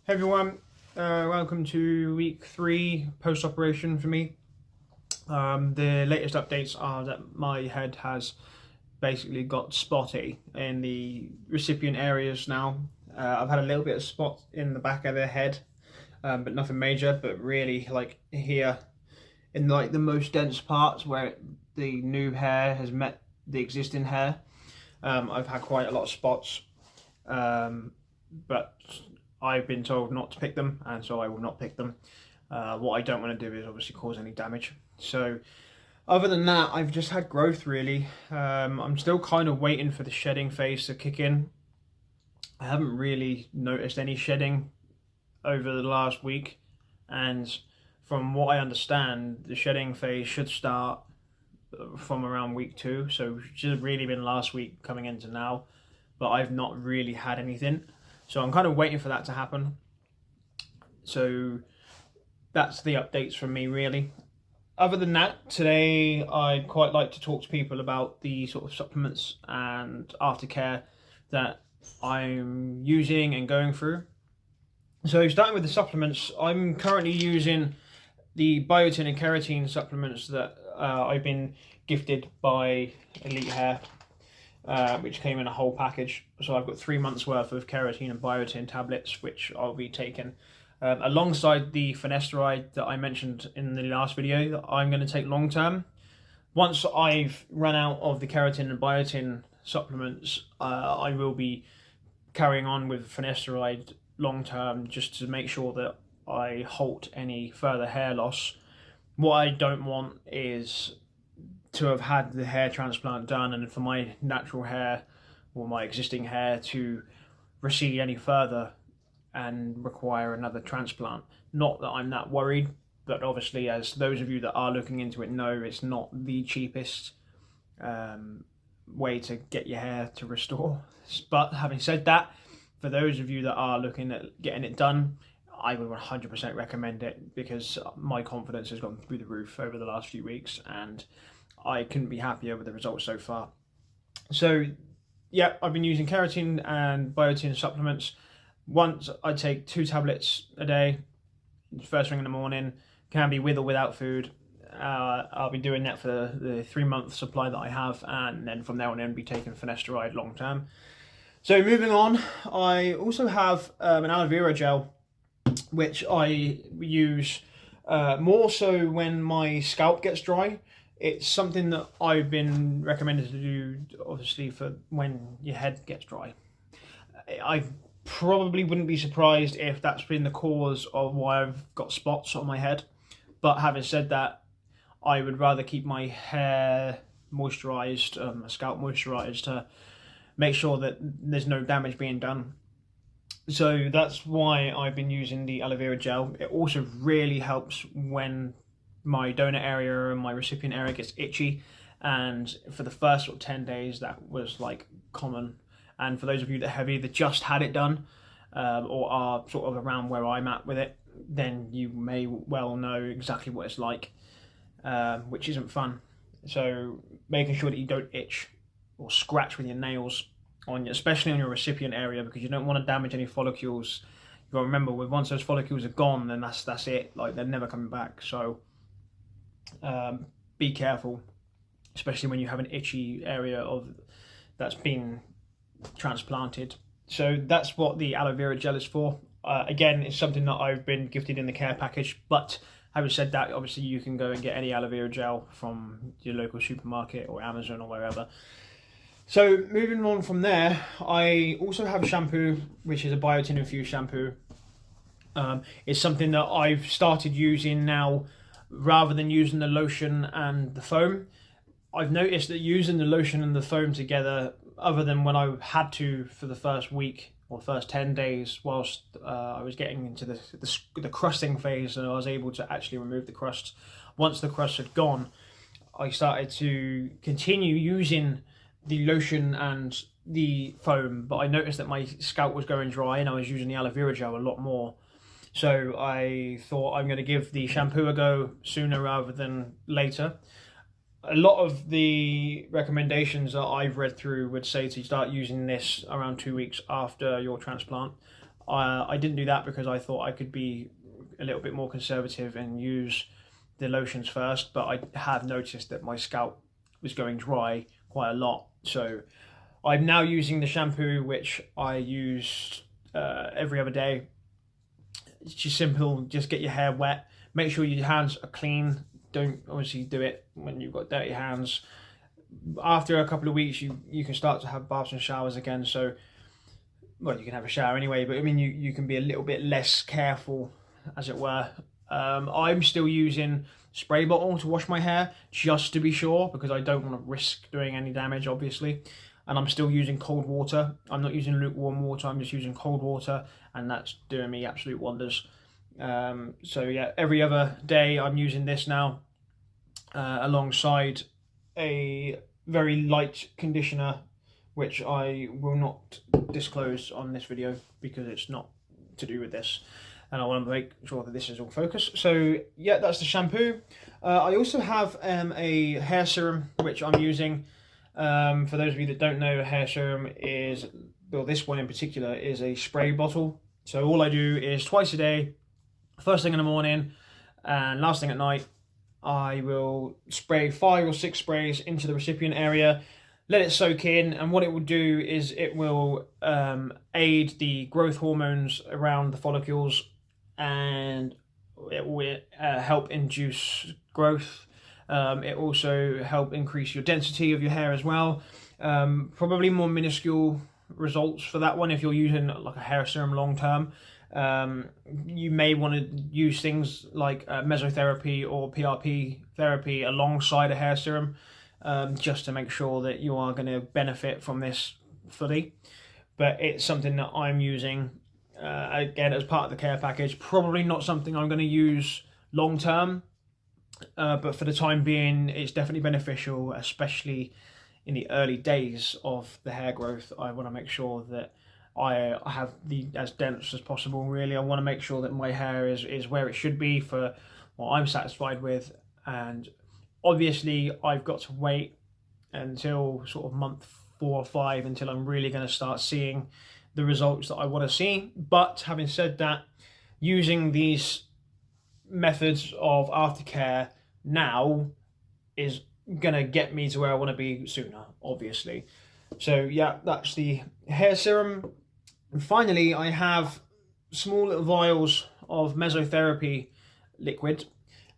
Hey everyone, welcome to week 3 post-operation for me. The latest updates are that my head has basically got spotty in the recipient areas now. I've had a little bit of spot in the back of the head, but nothing major. But really, like here, in like the most dense parts where the new hair has met the existing hair, I've had quite a lot of spots. But I've been told not to pick them, and so I will not pick them. What I don't want to do is obviously cause any damage. So other than that, I've just had growth really. I'm still kind of waiting for the shedding phase to kick in. I haven't really noticed any shedding over the last week, and from what I understand, the shedding phase should start from around week 2, so it should have really been last week coming into now, but I've not really had anything. So I'm kind of waiting for that to happen. So that's the updates from me really. Other than that, today I'd quite like to talk to people about the sort of supplements and aftercare that I'm using and going through. So starting with the supplements, I'm currently using the biotin and keratin supplements that I've been gifted by Elithair. Which came in a whole package. So I've got 3 months worth of keratin and biotin tablets, which I'll be taking alongside the finasteride that I mentioned in the last video that I'm going to take long term. Once I've run out of the keratin and biotin supplements, I will be carrying on with finasteride long term, just to make sure that I halt any further hair loss. What I don't want is to have had the hair transplant done and for my natural hair or my existing hair to recede any further and require another transplant. Not that I'm that worried, but obviously, as those of you that are looking into it know, it's not the cheapest way to get your hair to restore. But having said that, for those of you that are looking at getting it done, I would 100% recommend it, because my confidence has gone through the roof over the last few weeks, and I couldn't be happier with the results so far. So yeah, I've been using keratin and biotin supplements. Once I take 2 tablets a day, first thing in the morning, can be with or without food. I'll be doing that for the 3-month supply that I have, and then from there on in be taking finasteride long term. So moving on, I also have an aloe vera gel, which I use more so when my scalp gets dry. It's something that I've been recommended to do, obviously, for when your head gets dry. I probably wouldn't be surprised if that's been the cause of why I've got spots on my head. But having said that, I would rather keep my hair moisturised, my scalp moisturised, to make sure that there's no damage being done. So that's why I've been using the aloe vera gel. It also really helps when my donor area and my recipient area gets itchy, and for the first sort of 10 days that was like common. And for those of you that have either just had it done or are sort of around where I'm at with it, then you may well know exactly what it's like, which isn't fun. So making sure that you don't itch or scratch with your nails, especially on your recipient area, because you don't want to damage any follicles. You've got to remember, once those follicles are gone, then that's it. Like, they're never coming back. So be careful, especially when you have an itchy area that's been transplanted. So that's what the aloe vera gel is for. Again, it's something that I've been gifted in the care package, but having said that, obviously you can go and get any aloe vera gel from your local supermarket or Amazon or wherever. So moving on from there, I also have a shampoo, which is a biotin infused shampoo. It's something that I've started using now rather than using the lotion and the foam. I've noticed that using the lotion and the foam together, other than when I had to for the first week or first 10 days whilst I was getting into the crusting phase, and I was able to actually remove the crust. Once the crust had gone, I started to continue using the lotion and the foam, but I noticed that my scalp was going dry and I was using the aloe vera gel a lot more. So I thought, I'm going to give the shampoo a go sooner rather than later. A lot of the recommendations that I've read through would say to start using this around 2 weeks after your transplant. I didn't do that because I thought I could be a little bit more conservative and use the lotions first, but I have noticed that my scalp was going dry quite a lot. So I'm now using the shampoo, which I use every other day. It's just simple. Just get your hair wet. Make sure your hands are clean. Don't obviously do it when you've got dirty hands. After a couple of weeks, you can start to have baths and showers again. So, well, you can have a shower anyway, but I mean, you can be a little bit less careful, as it were. I'm still using spray bottle to wash my hair just to be sure, because I don't want to risk doing any damage, obviously. And I'm still using cold water. I'm not using lukewarm water. I'm just using cold water, and that's doing me absolute wonders. So yeah, every other day I'm using this now, alongside a very light conditioner, which I will not disclose on this video because it's not to do with this, and I want to make sure that this is all focused. So yeah, that's the shampoo. I also have a hair serum which I'm using. For those of you that don't know, a hair serum is, well, this one in particular is a spray bottle. So all I do is twice a day, first thing in the morning and last thing at night, I will spray 5 or 6 sprays into the recipient area, let it soak in, and what it will do is it will aid the growth hormones around the follicles, and it will help induce growth. It also help increase your density of your hair as well. Probably more minuscule results for that one if you're using like a hair serum long term. You may want to use things like mesotherapy or PRP therapy alongside a hair serum, just to make sure that you are going to benefit from this fully. But it's something that I'm using again as part of the care package. Probably not something I'm going to use long term, but for the time being it's definitely beneficial, especially in the early days of the hair growth. I want to make sure that I have the as dense as possible. Really, I want to make sure that my hair is where it should be for what I'm satisfied with. And obviously I've got to wait until sort of month 4 or 5 until I'm really going to start seeing the results that I want to see. But having said that, using these methods of aftercare now is gonna get me to where I want to be sooner, obviously. So yeah, that's the hair serum. And finally, I have small little vials of mesotherapy liquid.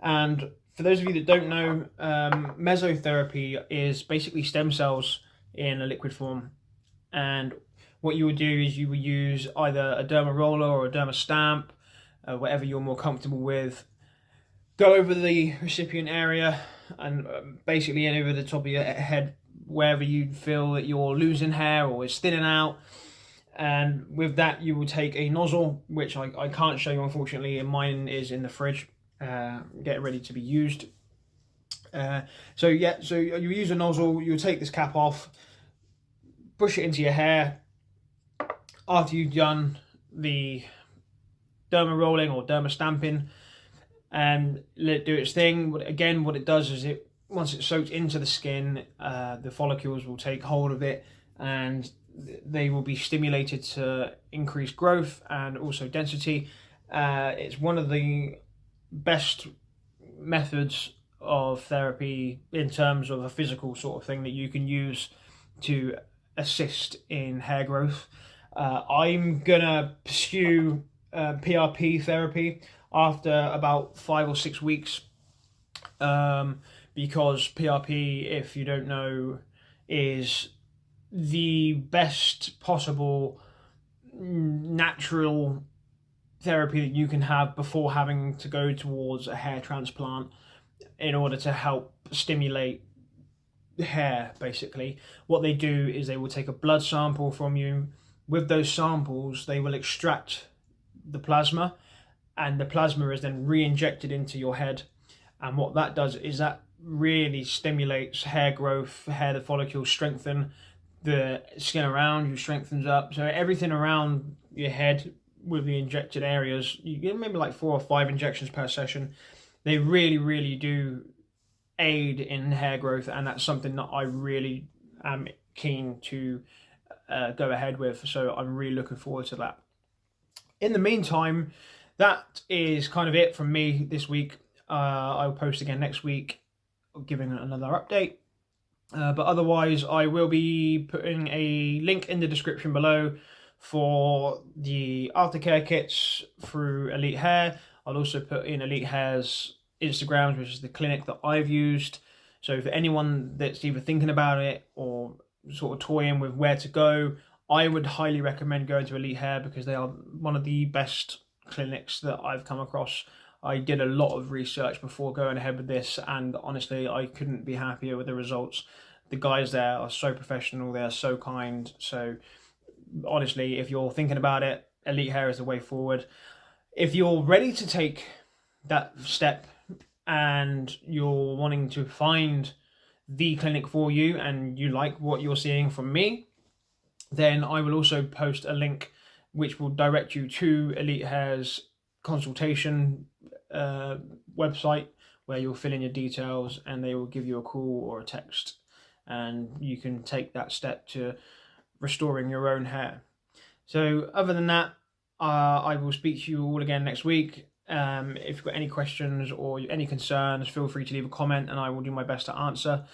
And for those of you that don't know, mesotherapy is basically stem cells in a liquid form. And what you would do is you would use either a derma roller or a derma stamp, whatever you're more comfortable with. Go over the recipient area and basically over the top of your head, wherever you feel that you're losing hair or is thinning out. And with that, you will take a nozzle, which I can't show you, unfortunately, and mine is in the fridge, getting ready to be used. So yeah, so you use a nozzle, you'll take this cap off, push it into your hair. After you've done the derma rolling or derma stamping, and let it do its thing. But again, what it does is once it's soaked into the skin, the follicles will take hold of it and they will be stimulated to increase growth and also density. It's one of the best methods of therapy in terms of a physical sort of thing that you can use to assist in hair growth. I'm gonna pursue PRP therapy after about 5 or 6 weeks, because PRP, if you don't know, is the best possible natural therapy that you can have before having to go towards a hair transplant in order to help stimulate the hair. Basically, what they do is they will take a blood sample from you. With those samples, they will extract the plasma, and the plasma is then re-injected into your head. And what that does is that really stimulates hair growth, the follicles strengthen, the skin around you strengthens up. So everything around your head with the injected areas, you get maybe like 4 or 5 injections per session. They really, really do aid in hair growth, and that's something that I really am keen to go ahead with. So I'm really looking forward to that. In the meantime, that is kind of it from me this week. I'll post again next week, giving another update. But otherwise, I will be putting a link in the description below for the Aftercare kits through Elithair. I'll also put in Elithair's Instagrams, which is the clinic that I've used. So for anyone that's either thinking about it or sort of toying with where to go, I would highly recommend going to Elithair because they are one of the best clinics that I've come across. I did a lot of research before going ahead with this, and honestly, I couldn't be happier with the results. The guys there are so professional, they are so kind. So honestly, if you're thinking about it, Elithair is the way forward. If you're ready to take that step and you're wanting to find the clinic for you and you like what you're seeing from me, then I will also post a link which will direct you to Elithair's consultation website, where you'll fill in your details and they will give you a call or a text, and you can take that step to restoring your own hair. So other than that, I will speak to you all again next week. If you've got any questions or any concerns, feel free to leave a comment and I will do my best to answer.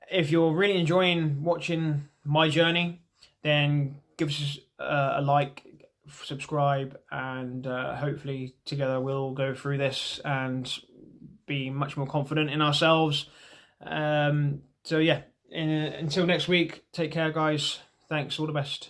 If you're really enjoying watching my journey, then give us a like, subscribe, and hopefully together we'll go through this and be much more confident in ourselves. So yeah, until next week, take care guys. Thanks, all the best.